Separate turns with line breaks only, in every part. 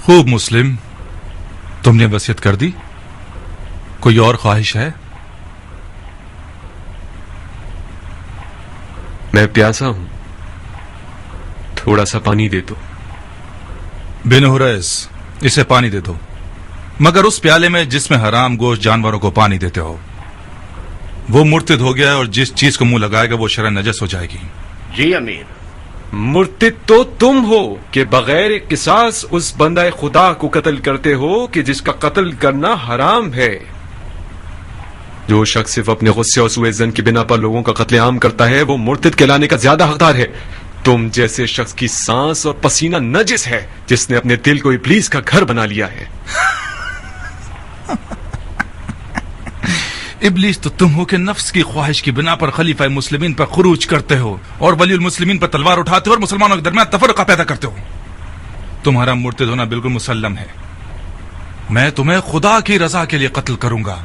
खूब मुस्लिम, तुमने वसीयत कर दी, कोई और ख्वाहिश है?
मैं प्यासा हूं, थोड़ा सा पानी दे दो।
बिन हुरैस, इसे पानी दे दो, मगर उस प्याले में जिसमें हराम गोश्त जानवरों को पानी देते हो। वो मुर्तिद हो गया है और जिस चीज को मुंह लगाएगा वो शरअ नजस हो जाएगी।
जी अमीर।
मुर्तिद तो तुम हो कि बगैर किसास उस बंदा खुदा को कत्ल करते हो कि जिसका कत्ल करना हराम है। जो शख्स सिर्फ अपने गुस्से और सूए ज़न की बिना पर लोगों का कत्लेआम करता है वो मुर्तिद कहलाने का ज्यादा हकदार है। तुम जैसे शख्स की सांस और पसीना नजिस है जिसने अपने दिल को इब्लीस का घर बना लिया है।
इब्लीस तो तुम हो कि नफ्स की ख्वाहिश की बिना पर खलीफा मुस्लिमीन पर खुरूज करते हो और वलीउल मुस्लिमीन पर तलवार उठाते हो और मुसलमानों के दरमियान तफर्रुका पैदा करते हो। तुम्हारा मुर्तिद होना बिल्कुल मुसल्लम है। मैं तुम्हें खुदा की रजा के लिए कत्ल करूंगा,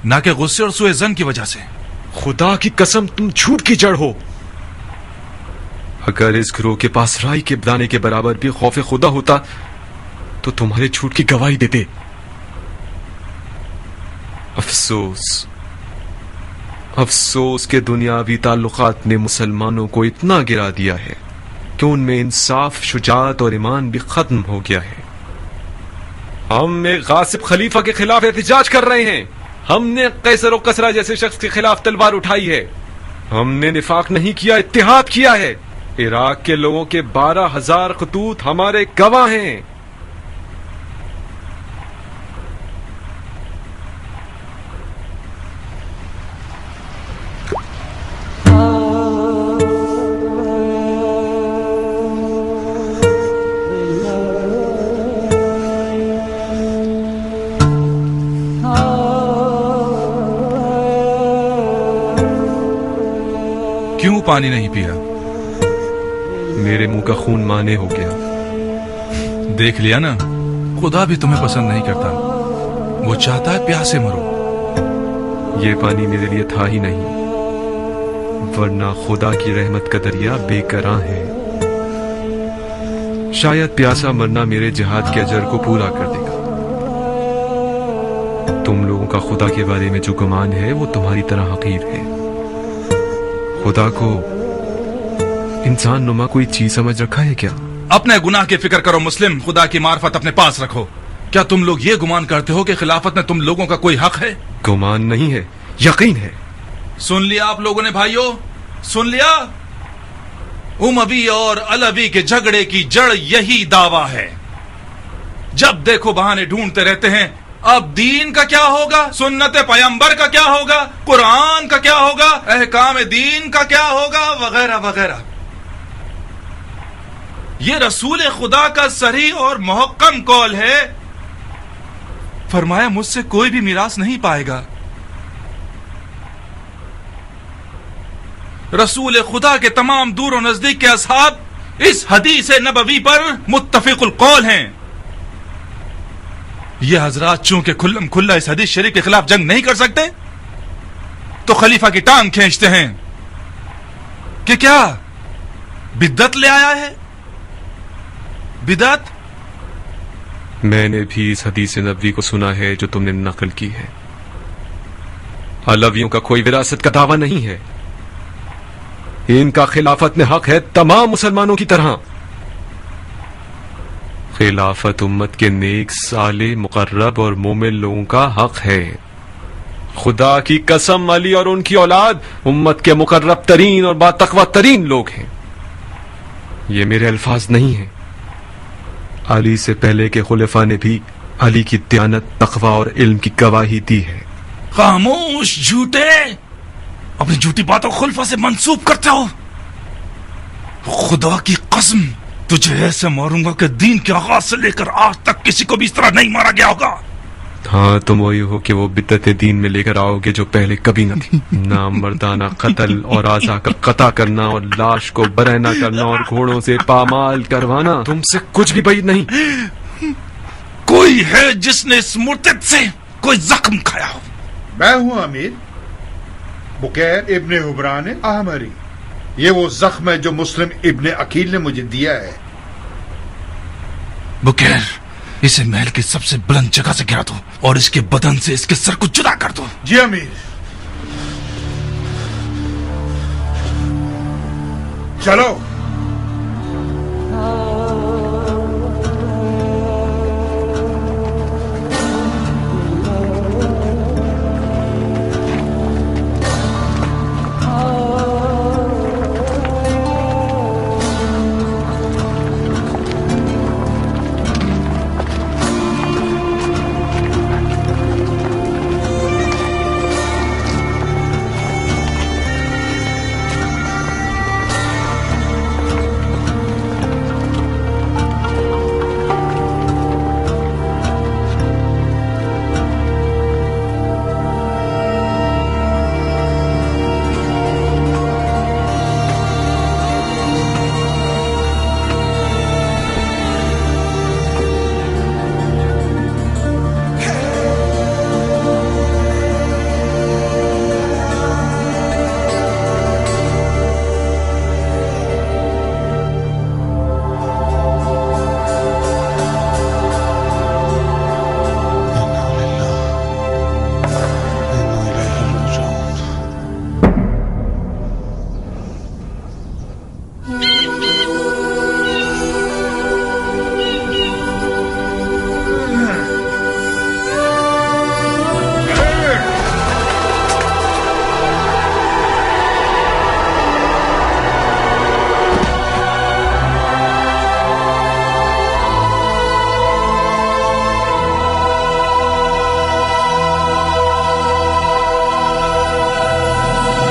ना कि गुस्से और सूए ज़न की वजह से।
खुदा की कसम, तुम झूठ की जड़ हो। अगर इस गिरोह के पास राई के दाने के बराबर भी खौफ खुदा होता तो तुम्हारे झूठ की गवाही देते। अफसोस, अफसोस के दुनियावी ताल्लुकात ने मुसलमानों को इतना गिरा दिया है कि उनमें इंसाफ, शुजाअत और ईमान भी खत्म हो गया है। हम एक गासिब खलीफा के खिलाफ एहतिजाज कर रहे हैं। हमने कैसर और कसरा जैसे शख्स के खिलाफ तलवार उठाई है। हमने निफाक नहीं किया, इत्तिहाद किया है। इराक के लोगों के 12,000 खतूत हमारे गवाह हैं।
क्यों पानी नहीं पिया?
मेरे मुंह का खून माने हो गया।
देख लिया ना, खुदा भी तुम्हें पसंद नहीं करता। वो चाहता है प्यासे मरो।
ये पानी मेरे लिए था ही नहीं, वरना खुदा की रहमत का दरिया बेकरां है। शायद प्यासा मरना मेरे जिहाद के अजर को पूरा कर देगा। तुम लोगों का खुदा के बारे में जो गुमान है वो तुम्हारी तरह हकीर है। खुदा को इंसान नुमा कोई चीज समझ रखा है क्या?
अपने गुनाह की फिक्र करो मुस्लिम, खुदा की मार्फत अपने पास रखो। क्या तुम लोग ये गुमान करते हो कि खिलाफत में तुम लोगों का कोई हक है?
गुमान नहीं है, यकीन है।
सुन लिया आप लोगों ने भाइयों, सुन लिया? उमवी और अलवी के झगड़े की जड़ यही दावा है। जब देखो बहाने ढूंढते रहते हैं। अब दीन का क्या होगा, सुन्नत पैगंबर का क्या होगा, कुरान का क्या होगा, अहकाम दीन का क्या होगा, वगैरह वगैरह। ये रसूल खुदा का सही और मुहक्कम कौल है। फरमाया मुझसे कोई भी मिरास नहीं पाएगा। रसूल खुदा के तमाम दूर और नजदीक के असहाब इस हदीस नबवी पर मुत्तफिकुल कौल हैं। ये हजरात चूंकि खुल्लम खुल्ला इस हदीस शरीफ के खिलाफ जंग नहीं कर सकते तो खलीफा की टांग खींचते हैं कि क्या बिद्दत ले आया है। बिदअत?
मैंने भी इस हदीस नबवी को सुना है जो तुमने नकल की है। अलवियों का कोई विरासत का दावा नहीं है। इनका खिलाफत में हक है तमाम मुसलमानों की तरह। खिलाफत उम्मत के नेक, साले, मुकर्रब और मोमिन लोगों का हक है। खुदा की कसम, अली और उनकी औलाद उम्मत के मुकर्रब तरीन और बातकवा तरीन लोग हैं। ये मेरे अल्फाज नहीं हैं। अली से पहले के खुलफा ने भी अली की दयानत, तकवा और इल्म की गवाही दी है।
खामोश झूठे, अपनी झूठी बातों खुलफा से मंसूब करते हो। खुदा की कसम, तुझे ऐसे मारूंगा कि दीन के आगाज से लेकर आज तक किसी को भी इस तरह नहीं मारा गया होगा।
हाँ, तुम वही हो कि वो बिद्दत दीन में लेकर आओगे जो पहले कभी न थी। नामर्दाना कत्ल और आज़ा का कता करना और लाश को बरहना करना और घोड़ों से पामाल करवाना तुमसे कुछ भी بعید नहीं।
कोई है जिसने इस मुर्तिद से कोई जख्म खाया हो?
मैं हूं अमीर, बुकैर इब्ने हुबरान आहमरी। ये वो जख्म है जो मुस्लिम इब्ने अकील ने मुझे दिया है।
बुकैर, اسے محل کی سب سے بلند جگہ سے گرا دو اور اس کے بدن سے اس کے سر کو جدا کر دو.
جی امیر. چلو.